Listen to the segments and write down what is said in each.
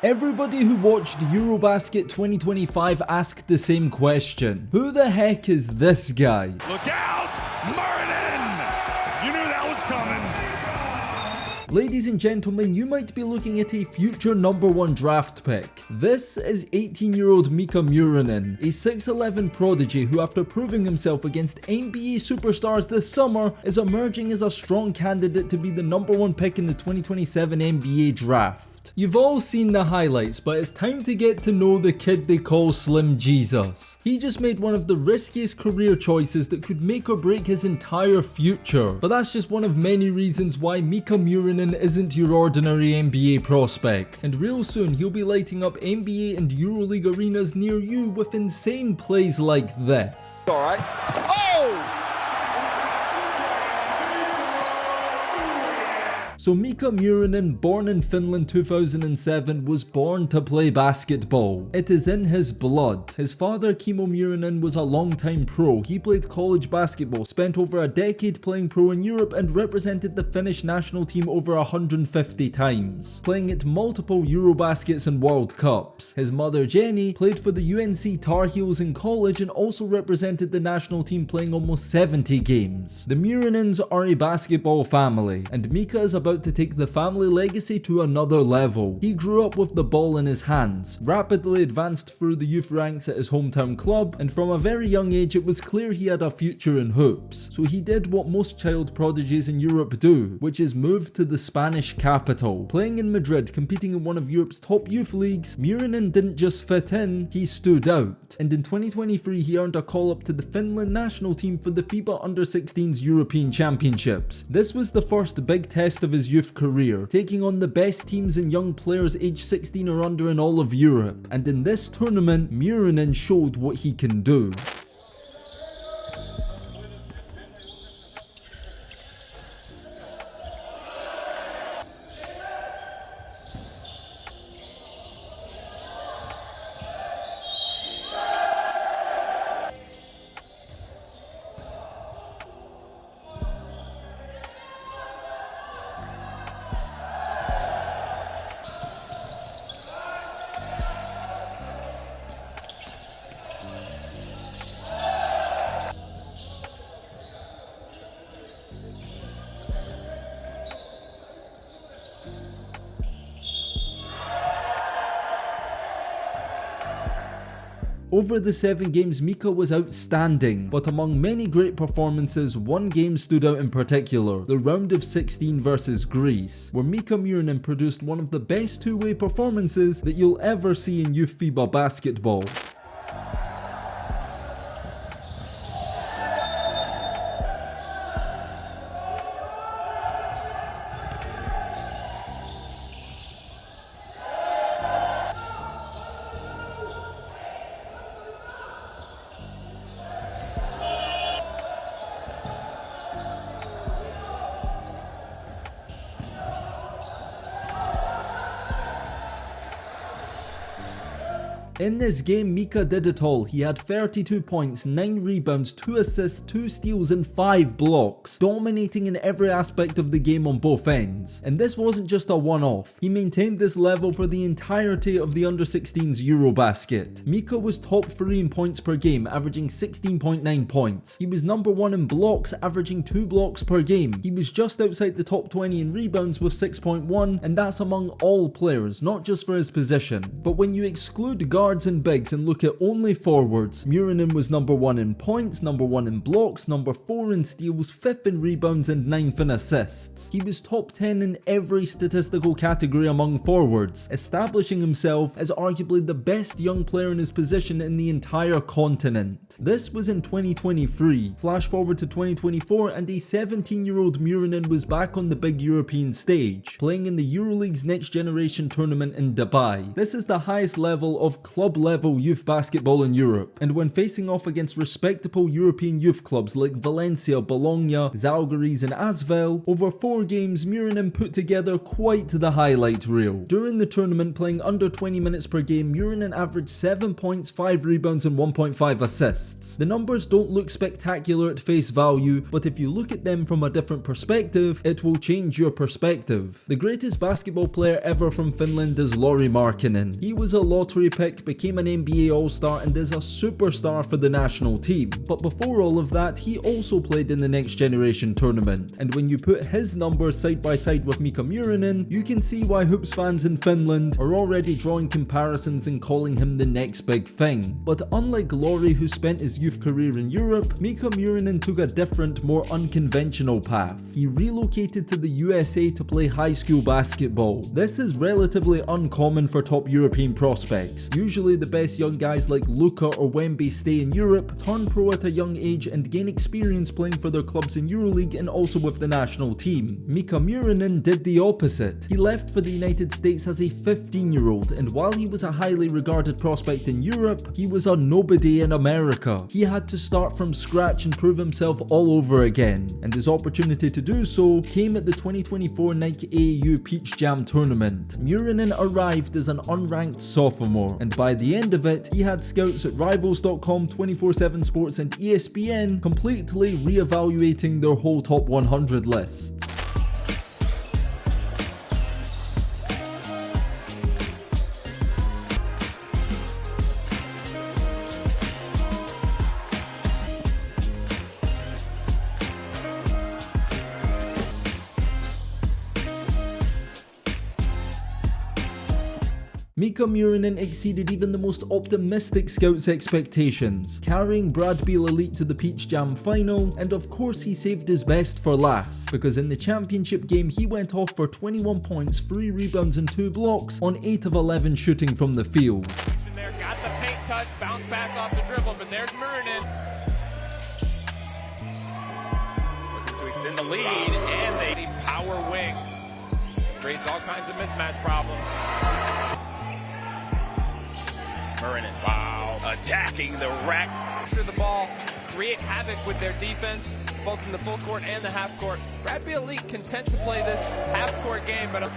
Everybody who watched EuroBasket 2025 asked the same question. Who the heck is this guy? Look out! Muurinen! You knew that was coming. Ladies and gentlemen, you might be looking at a future #1 draft pick. This is 18-year-old Miikka Muurinen, a 6'11 prodigy who, after proving himself against NBA superstars this summer, is emerging as a strong candidate to be the #1 pick in the 2027 NBA draft. You've all seen the highlights, but it's time to get to know the kid they call Slim Jesus. He just made one of the riskiest career choices that could make or break his entire future. But that's just one of many reasons why Miikka Muurinen isn't your ordinary NBA prospect. And real soon he'll be lighting up NBA and EuroLeague arenas near you with insane plays like this. Alright. Oh! So Miikka Muurinen, born in Finland 2007, was born to play basketball. It is in his blood. His father, Kimmo Muurinen, was a long-time pro. He played college basketball, spent over a decade playing pro in Europe, and represented the Finnish national team over 150 times, playing at multiple EuroBaskets and World Cups. His mother, Jenny, played for the UNC Tar Heels in college and also represented the national team, playing almost 70 games. The Muurinens are a basketball family, and Miikka is about to take the family legacy to another level. He grew up with the ball in his hands, rapidly advanced through the youth ranks at his hometown club, and from a very young age it was clear he had a future in hoops. So he did what most child prodigies in Europe do, which is move to the Spanish capital. Playing in Madrid, competing in one of Europe's top youth leagues, Muurinen didn't just fit in, he stood out. And in 2023 he earned a call up to the Finland national team for the FIBA U16 European Championships. This was the first big test of his youth career, taking on the best teams and young players aged 16 or under in all of Europe. And in this tournament, Muurinen showed what he can do. Over the 7 games, Miikka was outstanding, but among many great performances, one game stood out in particular, the round of 16 versus Greece, where Miikka Muurinen produced one of the best two-way performances that you'll ever see in youth FIBA basketball. In this game, Miikka did it all. He had 32 points, 9 rebounds, 2 assists, 2 steals and 5 blocks, dominating in every aspect of the game on both ends. And this wasn't just a one-off. He maintained this level for the entirety of the under-16s EuroBasket. Miikka was top 3 in points per game, averaging 16.9 points. He was #1 in blocks, averaging 2 blocks per game. He was just outside the top 20 in rebounds with 6.1, and that's among all players, not just for his position. But when you exclude guards and bigs and look at only forwards, Muurinen was #1 in points, #1 in blocks, #4 in steals, 5th in rebounds and 9th in assists. He was top 10 in every statistical category among forwards, establishing himself as arguably the best young player in his position in the entire continent. This was in 2023. Flash forward to 2024 and a 17-year-old Muurinen was back on the big European stage, playing in the EuroLeague's Next Generation tournament in Dubai. This is the highest level of club-level youth basketball in Europe, and when facing off against respectable European youth clubs like Valencia, Bologna, Zalgiris and Asvel, over 4 games Muurinen put together quite the highlight reel. During the tournament, playing under 20 minutes per game, Muurinen averaged 7 points, 5 rebounds and 1.5 assists. The numbers don't look spectacular at face value, but if you look at them from a different perspective, it will change your perspective. The greatest basketball player ever from Finland is Lauri Markkanen. He was a lottery pick, became an NBA All-Star and is a superstar for the national team. But before all of that, he also played in the Next Generation tournament. And when you put his numbers side by side with Miikka Muurinen, you can see why hoops fans in Finland are already drawing comparisons and calling him the next big thing. But unlike Lauri, who spent his youth career in Europe, Miikka Muurinen took a different, more unconventional path. He relocated to the USA to play high school basketball. This is relatively uncommon for top European prospects. Usually the best young guys like Luka or Wemby stay in Europe, turn pro at a young age and gain experience playing for their clubs in EuroLeague and also with the national team. Miikka Muurinen did the opposite. He left for the United States as a 15-year-old, and while he was a highly regarded prospect in Europe, he was a nobody in America. He had to start from scratch and prove himself all over again, and his opportunity to do so came at the 2024 Nike AAU Peach Jam tournament. Muurinen arrived as an unranked sophomore, and by the end of it, he had scouts at Rivals.com, 24/7 Sports and ESPN completely re-evaluating their whole top 100 lists. Miikka Muurinen exceeded even the most optimistic scouts' expectations, carrying Brad Beal Elite to the Peach Jam final, and of course he saved his best for last, because in the championship game he went off for 21 points, 3 rebounds and 2 blocks on 8 of 11 shooting from the field. There, got the paint touch, bounce pass off the dribble, but there's Muurinen. Looking to extend the lead, and they power wing. Creates all kinds of mismatch problems. Muurinen, wow, attacking the rack. Pressure the ball, create havoc with their defense, both in the full court and the half court. Brad Beal Elite content to play this half court game, but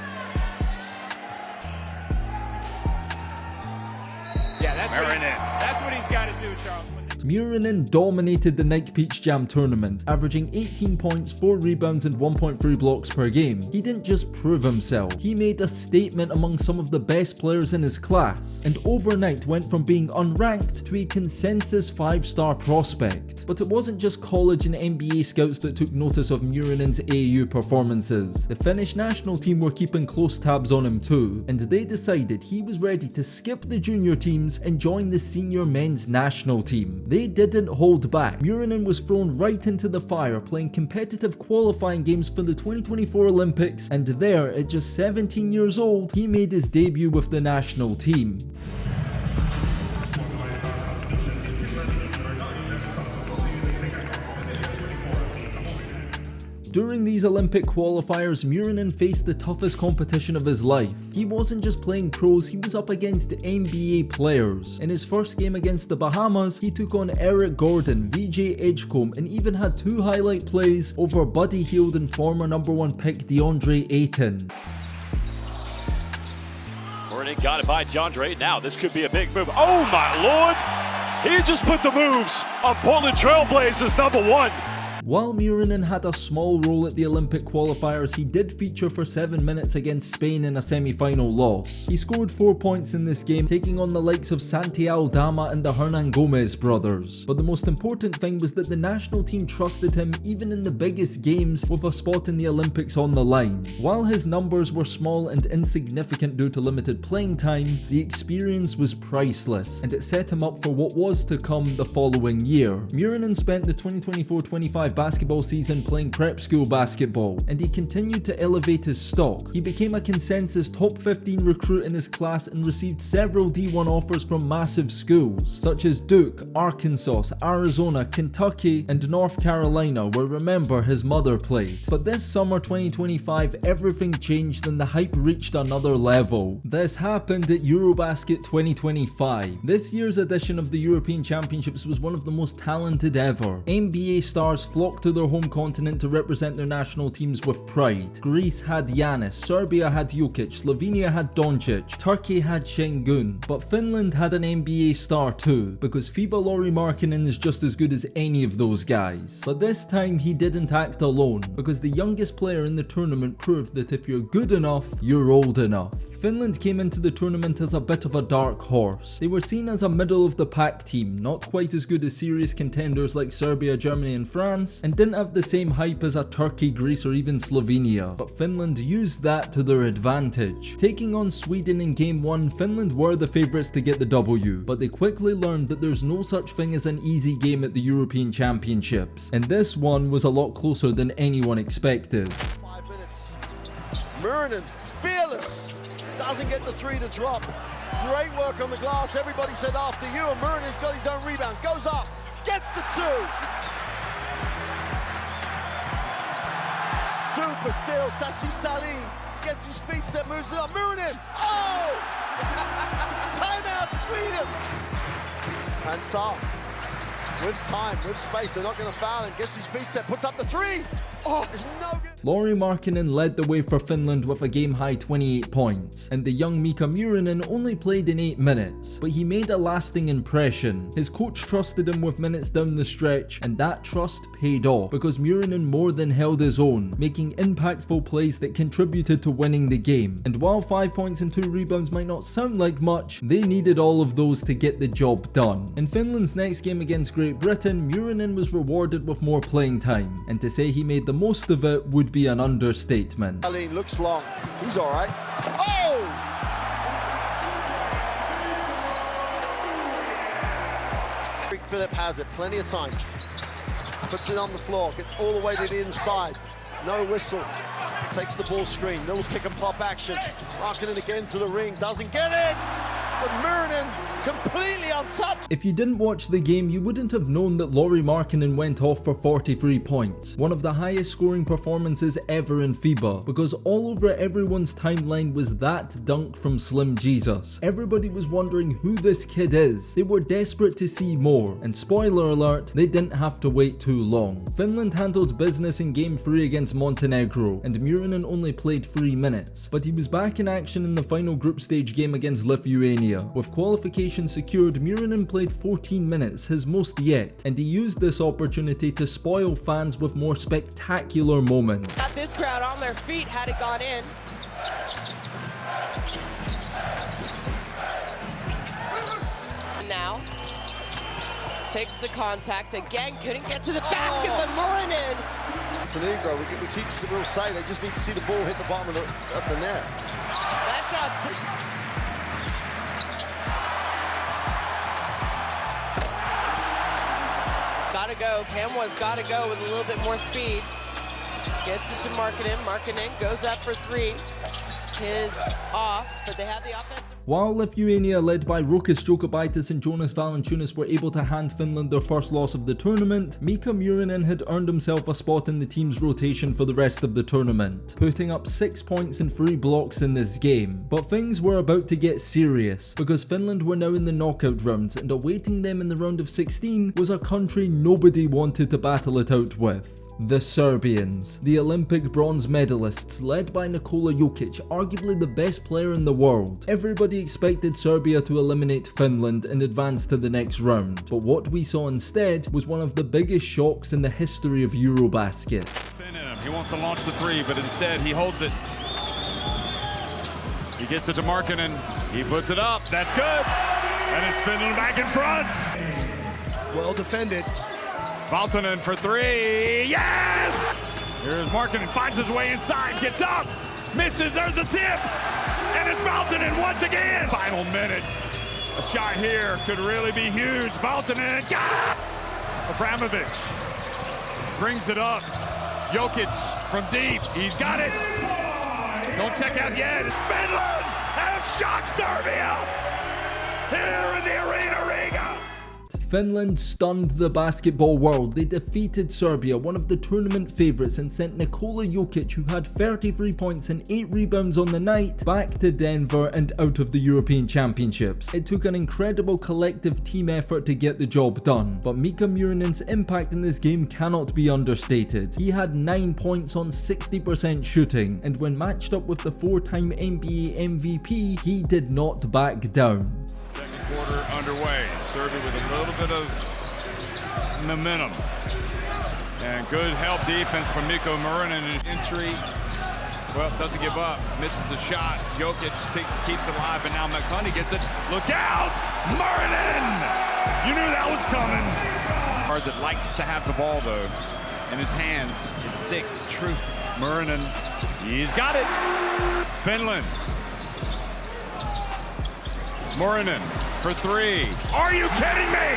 yeah, that's what he's got to do, Charles. Muurinen dominated the Nike Peach Jam tournament, averaging 18 points, 4 rebounds and 1.3 blocks per game. He didn't just prove himself, he made a statement among some of the best players in his class, and overnight went from being unranked to a consensus 5-star prospect. But it wasn't just college and NBA scouts that took notice of Muurinen's AAU performances. The Finnish national team were keeping close tabs on him too, and they decided he was ready to skip the junior teams and join the senior men's national team. They didn't hold back. Muurinen was thrown right into the fire, playing competitive qualifying games for the 2024 Olympics, and there, at just 17 years old, he made his debut with the national team. During these Olympic qualifiers, Muurinen faced the toughest competition of his life. He wasn't just playing pros, he was up against NBA players. In his first game against the Bahamas, he took on Eric Gordon, VJ Edgecombe, and even had 2 highlight plays over Buddy Hield and former #1 pick DeAndre Ayton. Muurinen got it by DeAndre. Now this could be a big move. Oh my lord! He just put the moves on Portland Trailblazers #1. While Muurinen had a small role at the Olympic qualifiers, he did feature for 7 minutes against Spain in a semi-final loss. He scored 4 points in this game, taking on the likes of Santi Aldama and the Hernan Gomez brothers. But the most important thing was that the national team trusted him even in the biggest games, with a spot in the Olympics on the line. While his numbers were small and insignificant due to limited playing time, the experience was priceless, and it set him up for what was to come the following year. Muurinen spent the 2024-25 2025 basketball season playing prep school basketball, and he continued to elevate his stock. He became a consensus top 15 recruit in his class and received several D1 offers from massive schools, such as Duke, Arkansas, Arizona, Kentucky, and North Carolina, where remember his mother played. But this summer 2025, everything changed and the hype reached another level. This happened at EuroBasket 2025. This year's edition of the European Championships was one of the most talented ever. NBA stars flocked to their home continent to represent their national teams with pride. Greece had Giannis, Serbia had Jokic, Slovenia had Doncic, Turkey had Şengün, but Finland had an NBA star too, because FIBA Lauri Markkanen is just as good as any of those guys. But this time he didn't act alone, because the youngest player in the tournament proved that if you're good enough, you're old enough. Finland came into the tournament as a bit of a dark horse. They were seen as a middle of the pack team, not quite as good as serious contenders like Serbia, Germany and France, and didn't have the same hype as a Turkey, Greece or even Slovenia, but Finland used that to their advantage. Taking on Sweden in game 1, Finland were the favourites to get the W, but they quickly learned that there's no such thing as an easy game at the European Championships, and this one was a lot closer than anyone expected. 5 minutes. Muurinen, fearless, doesn't get the three to drop. Great work on the glass, everybody said after you, and Muurinen's got his own rebound, goes up, gets the two. Super steal, Sashi Salin gets his feet set, moves it up, Muurinen, oh! Timeout Sweden! And Saar, with time, with space, they're not going to foul him, gets his feet set, puts up the three! Oh, there's no good. Lauri Markkanen led the way for Finland with a game-high 28 points, and the young Miikka Muurinen only played in 8 minutes, but he made a lasting impression. His coach trusted him with minutes down the stretch, and that trust paid off, because Muurinen more than held his own, making impactful plays that contributed to winning the game. And while 5 points and 2 rebounds might not sound like much, they needed all of those to get the job done. In Finland's next game against Great Britain, Muurinen was rewarded with more playing time, and to say he made the most of it would be an understatement. Salin looks long, he's alright. Oh! Philip has it, plenty of time. Puts it on the floor, gets all the way to the inside. No whistle. Takes the ball screen, little pick and pop action. Markkanen again to the ring, doesn't get it! But Muurinen completely untouched. If you didn't watch the game, you wouldn't have known that Lauri Markkanen went off for 43 points, one of the highest scoring performances ever in FIBA, because all over everyone's timeline was that dunk from Slim Jesus. Everybody was wondering who this kid is. They were desperate to see more, and spoiler alert, they didn't have to wait too long. Finland handled business in game 3 against Montenegro, and Muurinen only played 3 minutes, but he was back in action in the final group stage game against Lithuania. With qualification secured, Muurinen played 14 minutes, his most yet, and he used this opportunity to spoil fans with more spectacular moments. Got this crowd on their feet had it gone in. Now, takes the contact again, couldn't get to the basket, but Muurinen. Montenegro, we will say they just need to see the ball hit the bottom of the net. That shot. Gotta go, Kamwa's gotta go with a little bit more speed. Gets it to Markkanen, Markkanen goes up for 3. His off, but they have the offensive. While Lithuania, led by Rokas Jokubaitis and Jonas Valanciunas, were able to hand Finland their first loss of the tournament, Miikka Muurinen had earned himself a spot in the team's rotation for the rest of the tournament, putting up 6 points and 3 blocks in this game. But things were about to get serious, because Finland were now in the knockout rounds, and awaiting them in the round of 16 was a country nobody wanted to battle it out with. The Serbians, the Olympic bronze medalists led by Nikola Jokic, arguably the best player in the world. Everybody expected Serbia to eliminate Finland and advance to the next round, but what we saw instead was one of the biggest shocks in the history of EuroBasket. Phenom, he wants to launch the three, but instead he holds it. He gets it to Markkanen, he puts it up, that's good! And it's Finland back in front! Well defended. Valtonen for 3, yes! Here's Markkanen, finds his way inside, gets up, misses, there's a tip! And it's Valtonen once again! Final minute, a shot here could really be huge. Valtonen, Avramovic, brings it up. Jokic from deep. He's got it. Don't check out yet. Finland have shocked Serbia here in the Arena Riga. Finland stunned the basketball world. They defeated Serbia, one of the tournament favourites, and sent Nikola Jokic, who had 33 points and 8 rebounds on the night, back to Denver and out of the European Championships. It took an incredible collective team effort to get the job done, but Miikka Muurinen's impact in this game cannot be understated. He had 9 points on 60% shooting, and when matched up with the 4-time NBA MVP, he did not back down. Second quarter underway. Serbia with a little bit of momentum. And good help defense from Miikka Muurinen. Entry. Well, doesn't give up. Misses a shot. Jokic keeps it alive, and now Max Honey gets it. Look out! Muurinen! You knew that was coming. Hard that likes to have the ball, though. In his hands. It sticks. Truth. Muurinen. He's got it. Finland. Muurinen for 3. Are you kidding me?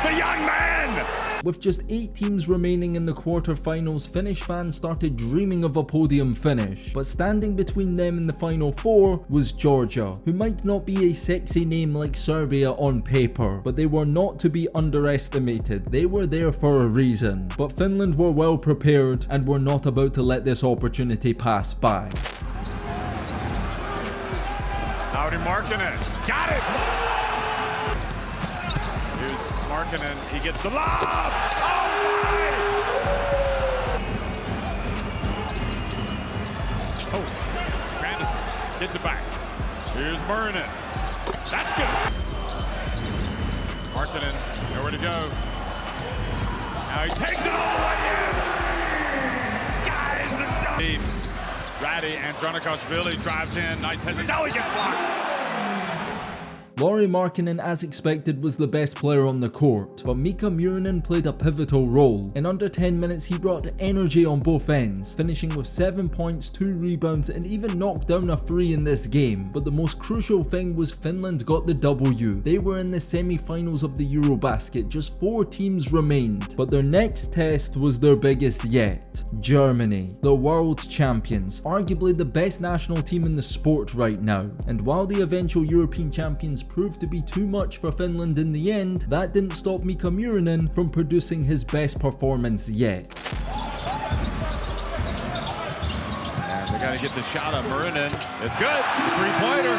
The young man! With just 8 teams remaining in the quarterfinals, Finnish fans started dreaming of a podium finish. But standing between them and the final 4 was Georgia, who might not be a sexy name like Serbia on paper, but they were not to be underestimated. They were there for a reason. But Finland were well prepared and were not about to let this opportunity pass by. Markkinen, got it! Here's Markkinen, he gets the lob! Oh, Grandison gets it back. Here's Muurinen. That's good. Markkinen, nowhere to go. Now he takes it all the way in! Skies and dunk! Ratty and Dronikashvili drives in. Nice hesitation. Now he gets blocked. Lauri Markkinen, as expected, was the best player on the court, but Miikka Muurinen played a pivotal role. In under 10 minutes, he brought energy on both ends, finishing with 7 points, 2 rebounds, and even knocked down a 3 in this game. But the most crucial thing was Finland got the W. They were in the semi-finals of the EuroBasket. Just 4 teams remained, but their next test was their biggest yet. Germany, the world champions, arguably the best national team in the sport right now. And while the eventual European champions proved to be too much for Finland in the end, that didn't stop Miikka Muurinen from producing his best performance yet. And they got to get the shot on Muurinen. It's good. 3-pointer.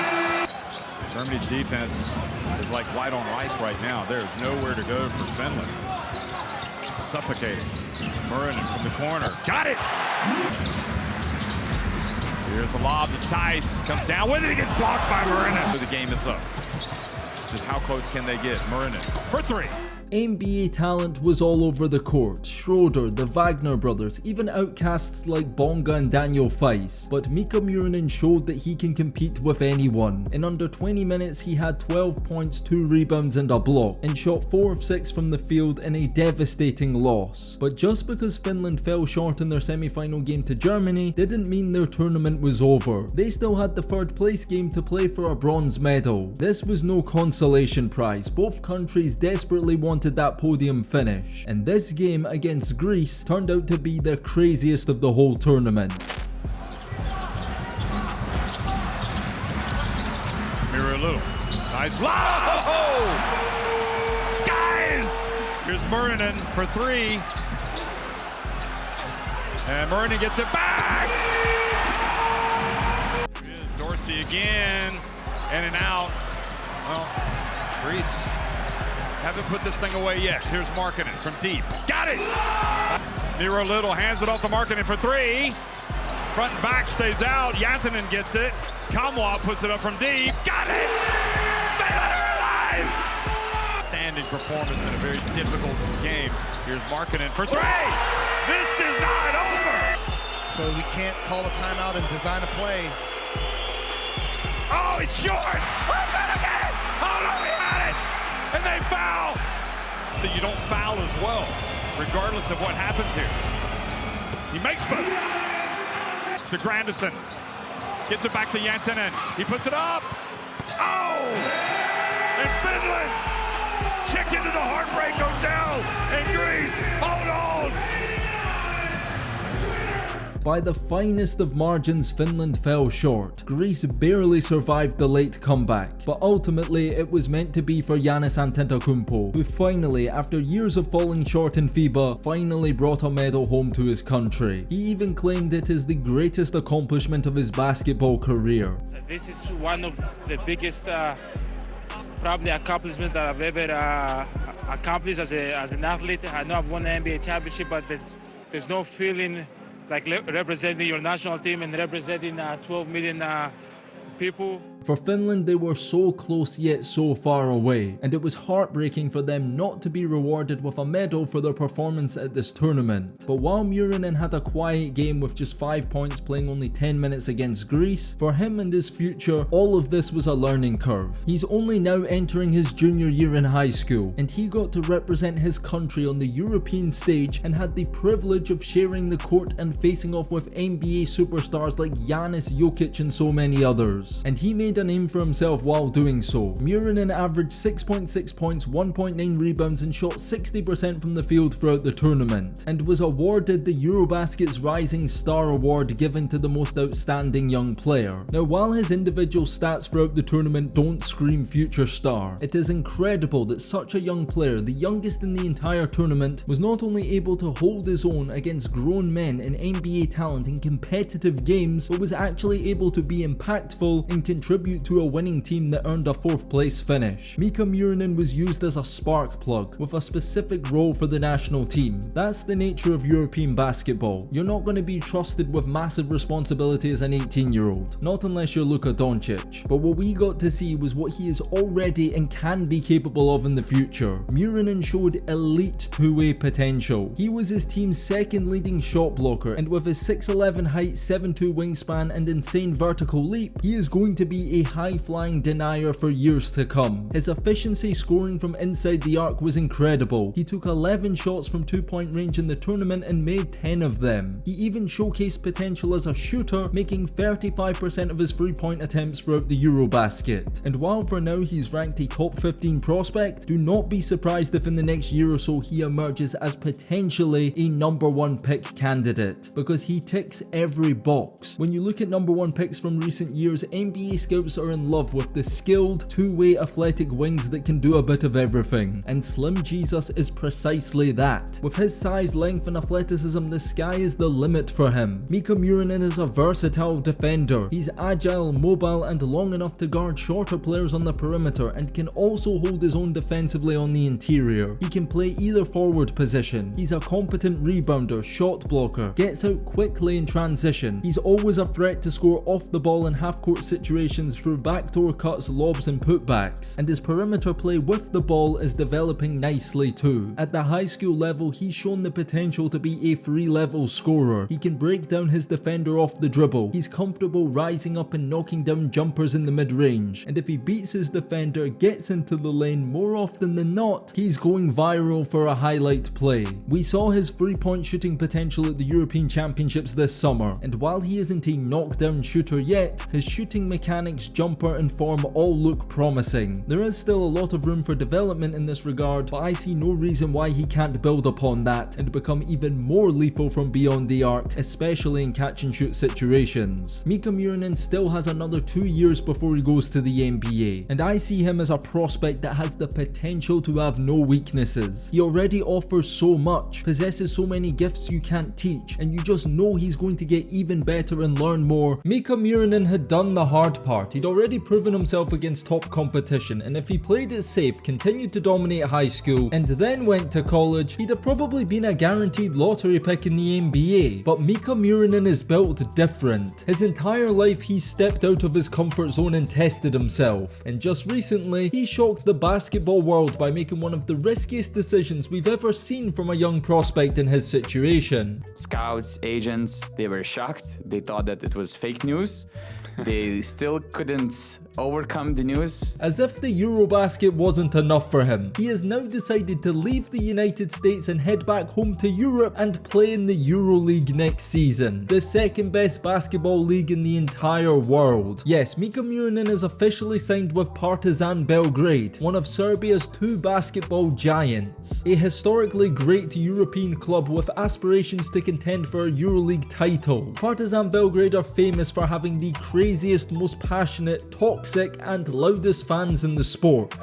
Germany's defense is like white on rice right now. There's nowhere to go for Finland. Suffocating. Muurinen from the corner. Got it! Here's a lob to Tice. Comes down with it. He gets blocked by Muurinen. The game is up. Just how close can they get? Muurinen for 3. NBA talent was all over the court. Schroeder, the Wagner brothers, even outcasts like Bonga and Daniel Theis. But Miikka Muurinen showed that he can compete with anyone. In under 20 minutes, he had 12 points, 2 rebounds and a block, and shot 4 of 6 from the field in a devastating loss. But just because Finland fell short in their semi-final game to Germany didn't mean their tournament was over. They still had the 3rd place game to play for a bronze medal. This was no consolation prize. Both countries desperately wanted that podium finish, and this game against Greece turned out to be the craziest of the whole tournament. Miralu, nice lob! Skies! Here's Muurinen for 3, and Muurinen gets it back! Here's Dorsey again, in and out. Well, Greece haven't put this thing away yet. Here's Markkinen from deep. Got it! Miro Little hands it off to Markkinen for 3. Front and back stays out. Jantunen gets it. Kamwa puts it up from deep. Got it! Finland are alive! Standing performance in a very difficult game. Here's Markkinen for 3. This is not over! So we can't call a timeout and design a play. Oh, it's short! We're gonna get it! Oh no, we had it! And they foul! So you don't foul as well, regardless of what happens here. He makes both. To Grandison. Gets it back to Jantunen. He puts it up. Oh! And Finland! Check into the Heartbreak Hotel in Greece. Hold on! By the finest of margins, Finland fell short. Greece barely survived the late comeback, but ultimately it was meant to be for Giannis Antetokounmpo, who finally, after years of falling short in FIBA, finally brought a medal home to his country. He even claimed it is the greatest accomplishment of his basketball career. This is one of the biggest probably accomplishment that I've ever accomplished as an athlete. I know I've won an NBA championship, but there's no feeling like representing your national team and representing 12 million people. For Finland, they were so close yet so far away, and it was heartbreaking for them not to be rewarded with a medal for their performance at this tournament. But while Muurinen had a quiet game with just 5 points playing only 10 minutes against Greece, for him and his future, all of this was a learning curve. He's only now entering his junior year in high school, and he got to represent his country on the European stage and had the privilege of sharing the court and facing off with NBA superstars like Giannis, Jokic and so many others. And he made a name for himself while doing so. Muurinen averaged 6.6 points, 1.9 rebounds and shot 60% from the field throughout the tournament, and was awarded the EuroBasket's Rising Star Award given to the most outstanding young player. Now, while his individual stats throughout the tournament don't scream future star, it is incredible that such a young player, the youngest in the entire tournament, was not only able to hold his own against grown men and NBA talent in competitive games, but was actually able to be impactful and contribute to a winning team that earned a 4th place finish. Miikka Muurinen was used as a spark plug with a specific role for the national team. That's the nature of European basketball. You're not going to be trusted with massive responsibility as an 18-year-old, not unless you're Luka Doncic. But what we got to see was what he is already and can be capable of in the future. Muurinen showed elite two-way potential. He was his team's 2nd leading shot blocker, and with his 6'11 height, 7'2 wingspan and insane vertical leap, he is going to be a high-flying denier for years to come. His efficiency scoring from inside the arc was incredible. He took 11 shots from 2-point range in the tournament and made 10 of them. He even showcased potential as a shooter, making 35% of his 3-point attempts throughout the EuroBasket. And while for now he's ranked a top 15 prospect, do not be surprised if in the next year or so he emerges as potentially a number 1 pick candidate, because he ticks every box. When you look at number 1 picks from recent years, NBA scouts are in love with the skilled, two-way athletic wings that can do a bit of everything, and Slim Jesus is precisely that. With his size, length and athleticism, the sky is the limit for him. Miikka Muurinen is a versatile defender. He's agile, mobile and long enough to guard shorter players on the perimeter, and can also hold his own defensively on the interior. He can play either forward position. He's a competent rebounder, shot blocker, gets out quickly in transition. He's always a threat to score off the ball in half-court situations through backdoor cuts, lobs and putbacks, and his perimeter play with the ball is developing nicely too. At the high school level, he's shown the potential to be a 3-level scorer. He can break down his defender off the dribble. He's comfortable rising up and knocking down jumpers in the mid-range, and if he beats his defender, gets into the lane, more often than not, he's going viral for a highlight play. We saw his 3-point shooting potential at the European Championships this summer, and while he isn't a knockdown shooter yet, his shooting mechanics, jumper and form all look promising. There is still a lot of room for development in this regard, but I see no reason why he can't build upon that and become even more lethal from beyond the arc, especially in catch and shoot situations. Miikka Muurinen still has another 2 years before he goes to the NBA, and I see him as a prospect that has the potential to have no weaknesses. He already offers so much, possesses so many gifts you can't teach, and you just know he's going to get even better and learn more. Miikka Muurinen had done the hard part. He'd already proven himself against top competition, and if he played it safe, continued to dominate high school, and then went to college, he'd have probably been a guaranteed lottery pick in the NBA. But Miikka Muurinen is built different. His entire life he's stepped out of his comfort zone and tested himself, and just recently he shocked the basketball world by making one of the riskiest decisions we've ever seen from a young prospect in his situation. Scouts, agents, they were shocked. They thought that it was fake news. they still couldn't overcome the news. As if the EuroBasket wasn't enough for him, he has now decided to leave the United States and head back home to Europe and play in the EuroLeague next season, the second best basketball league in the entire world. Yes, Miikka Muurinen is officially signed with Partizan Belgrade, one of Serbia's two basketball giants, a historically great European club with aspirations to contend for a EuroLeague title. Partizan Belgrade are famous for having the craziest, most passionate, toxic and loudest fans in the sport.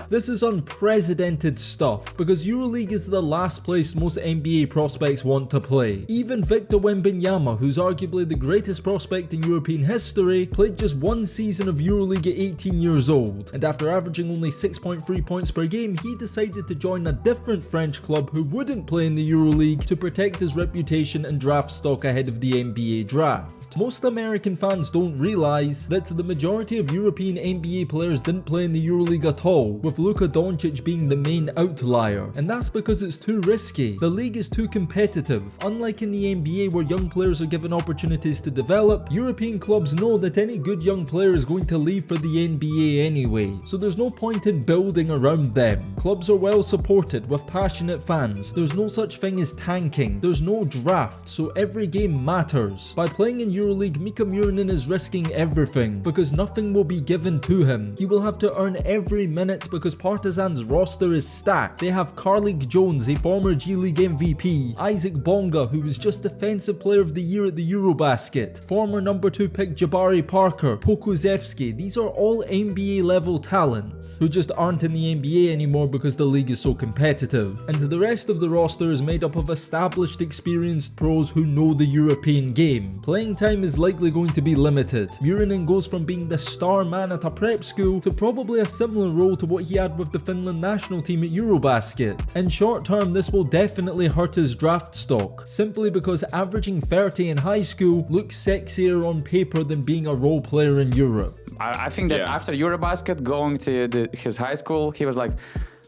This is unprecedented stuff, because EuroLeague is the last place most NBA prospects want to play. Even Victor Wembanyama, who's arguably the greatest prospect in European history, played just one season of EuroLeague at 18 years old, and after averaging only 6.3 points per game, he decided to join a different French club who wouldn't play in the EuroLeague to protect his reputation and draft stock ahead of the NBA draft. Most American fans don't realise that the majority of European NBA players didn't play in the EuroLeague at all, with Luka Doncic being the main outlier, and that's because it's too risky. The league is too competitive. Unlike in the NBA where young players are given opportunities to develop, European clubs know that any good young player is going to leave for the NBA anyway, so there's no point in building around them. Clubs are well supported with passionate fans. There's no such thing as tanking. There's no draft, so every game matters. By playing in EuroLeague, Miikka Muurinen is risking everything, because nothing will be given to him. He will have to earn every minute because Partizan's roster is stacked. They have Carlik Jones, a former G League MVP, Isaac Bonga, who was just Defensive Player of the Year at the EuroBasket, former number 2 pick Jabari Parker, Pokusevski. These are all NBA level talents, who just aren't in the NBA anymore because the league is so competitive. And the rest of the roster is made up of established, experienced pros who know the European game. Playing time is likely going to be limited. Muurinen goes from being the star man at a prep school to probably a similar role to what he had with the Finland national team at EuroBasket. In short term, this will definitely hurt his draft stock, simply because averaging 30 in high school looks sexier on paper than being a role player in Europe. I think that after EuroBasket going to his high school, he was like,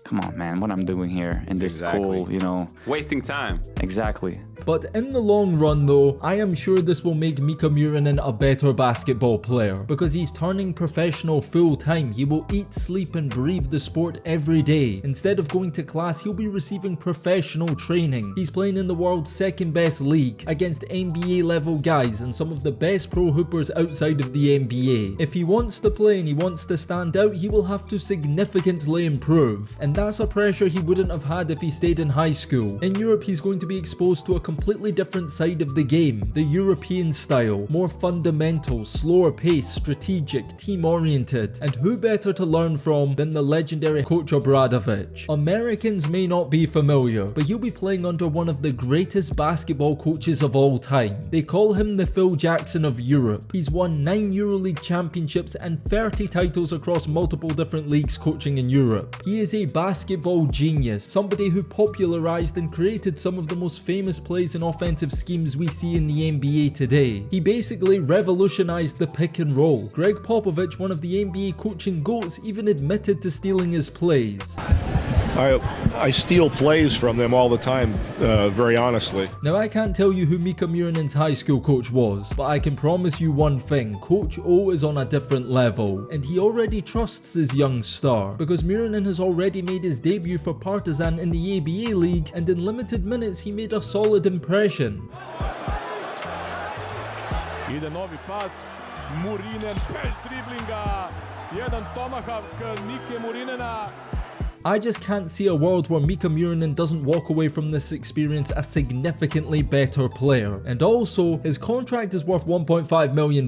come on, man, what I'm doing here in this school, you know. Wasting time. Exactly. But in the long run though, I am sure this will make Miikka Muurinen a better basketball player, because he's turning professional full time. He will eat, sleep and breathe the sport every day. Instead of going to class, he'll be receiving professional training. He's playing in the world's second best league, against NBA level guys and some of the best pro hoopers outside of the NBA. If he wants to play and he wants to stand out, he will have to significantly improve, and that's a pressure he wouldn't have had if he stayed in high school. In Europe, he's going to be exposed to a completely different side of the game, the European style, more fundamental, slower pace, strategic, team-oriented, and who better to learn from than the legendary Coach Obradovic. Americans may not be familiar, but he'll be playing under one of the greatest basketball coaches of all time. They call him the Phil Jackson of Europe. He's won 9 EuroLeague championships and 30 titles across multiple different leagues coaching in Europe. He is a basketball genius, somebody who popularized and created some of the most famous plays and offensive schemes we see in the NBA today. He basically revolutionized the pick and roll. Greg Popovich, one of the NBA coaching GOATs, even admitted to stealing his plays. I steal plays from them all the time, very honestly. Now I can't tell you who Miikka Muurinen's high school coach was, but I can promise you one thing, Coach O is on a different level, and he already trusts his young star, because Muurinen has already made his debut for Partizan in the ABA League, and in limited minutes he made a solid impression. Ide novi pas, Muurinen bez driblinga, jedan tomahawk Miike Muurinena. I just can't see a world where Miikka Muurinen doesn't walk away from this experience a significantly better player. And also, his contract is worth $1.5 million.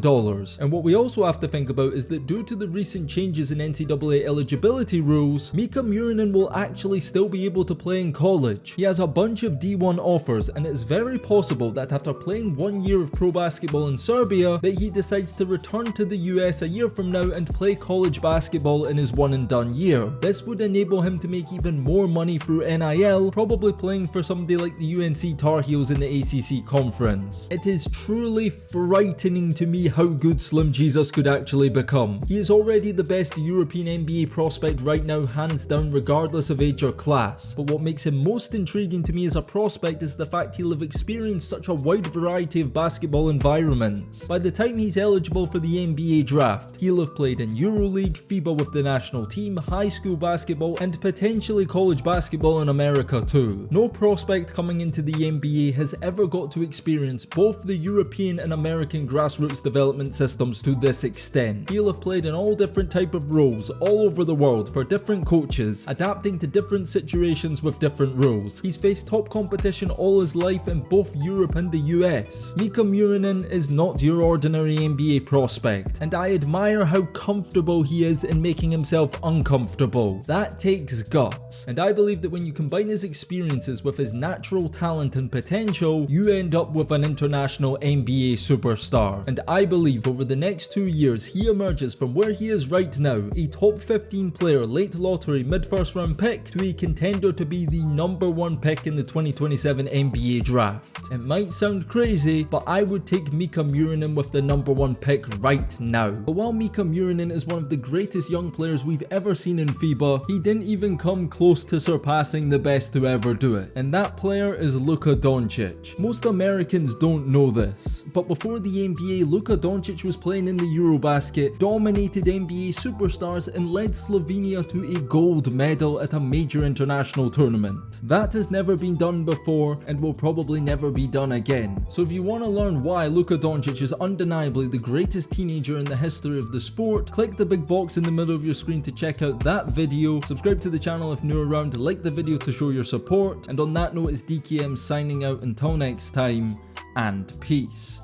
And what we also have to think about is that due to the recent changes in NCAA eligibility rules, Miikka Muurinen will actually still be able to play in college. He has a bunch of D1 offers, and it's very possible that after playing 1 year of pro basketball in Serbia, that he decides to return to the US a year from now and play college basketball in his one and done year. This would enable him him to make even more money through NIL, probably playing for somebody like the UNC Tar Heels in the ACC conference. It is truly frightening to me how good Slim Jesus could actually become. He is already the best European NBA prospect right now, hands down, regardless of age or class. But what makes him most intriguing to me as a prospect is the fact he'll have experienced such a wide variety of basketball environments. By the time he's eligible for the NBA draft, he'll have played in EuroLeague, FIBA with the national team, high school basketball, and potentially college basketball in America too. No prospect coming into the NBA has ever got to experience both the European and American grassroots development systems to this extent. He'll have played in all different type of roles all over the world for different coaches, adapting to different situations with different rules. He's faced top competition all his life in both Europe and the US. Miikka Muurinen is not your ordinary NBA prospect, and I admire how comfortable he is in making himself uncomfortable. That takes guts, and I believe that when you combine his experiences with his natural talent and potential, you end up with an international NBA superstar. And I believe over the next 2 years he emerges from where he is right now, a top 15 player, late lottery, mid-first round pick, to a contender to be the #1 pick in the 2027 NBA draft. It might sound crazy, but I would take Miikka Muurinen with the #1 pick right now. But while Miikka Muurinen is one of the greatest young players we've ever seen in FIBA, he didn't even come close to surpassing the best to ever do it. And that player is Luka Doncic. Most Americans don't know this, but before the NBA, Luka Doncic was playing in the EuroBasket, dominated NBA superstars, and led Slovenia to a gold medal at a major international tournament. That has never been done before and will probably never be done again. So if you want to learn why Luka Doncic is undeniably the greatest teenager in the history of the sport, click the big box in the middle of your screen to check out that video, subscribe to the channel if new around, like the video to show your support, and on that note, it's DKM signing out until next time, and peace.